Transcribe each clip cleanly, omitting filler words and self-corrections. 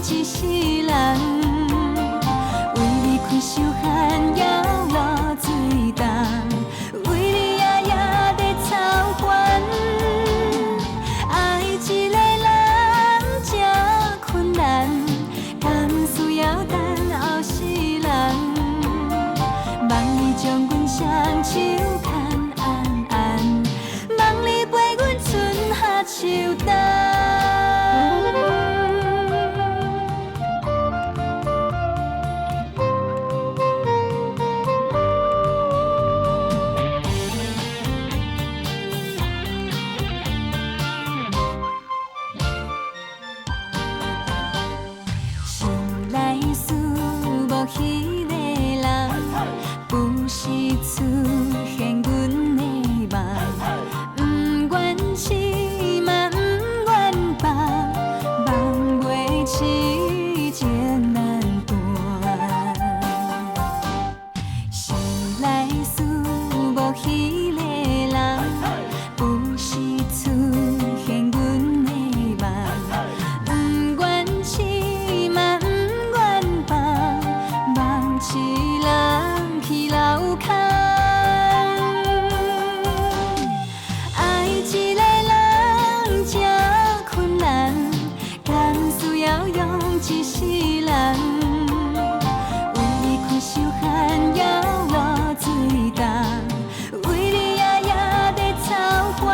一世人，为你开手汗摇落水重，为你夜夜在操烦。爱一个人这困难，敢需要等后世人？望你将阮双手牵安安，望你陪阮春夏秋冬。心内思无迄个人，不是出现阮的梦，不愿试嘛不愿放，望袂起情难断。心内思无迄个人，不是出现阮的梦，不愿试嘛不愿放，望一人去流空。爱一个人这困难，敢需要用一世人？为你开手汗摇落水重，为你夜夜在操烦。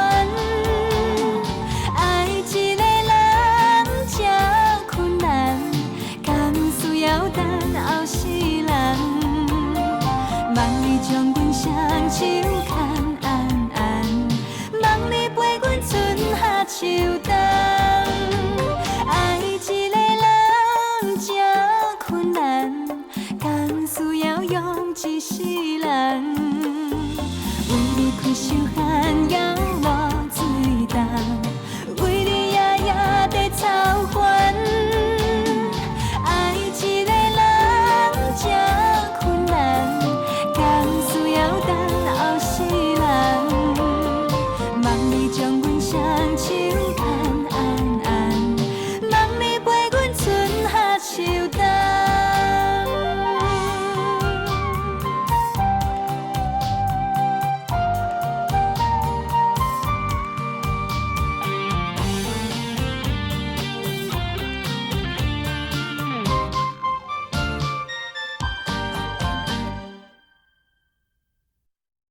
爱一个人这困难，敢需要等后世人？望你将阮双手牵安安，望你陪阮春夏秋冬。爱一个人这困难，敢需要用一世人？为你开手汗摇落水重，为你夜夜在操烦。爱一个人这困难，敢需要等后世人？望你将阮双手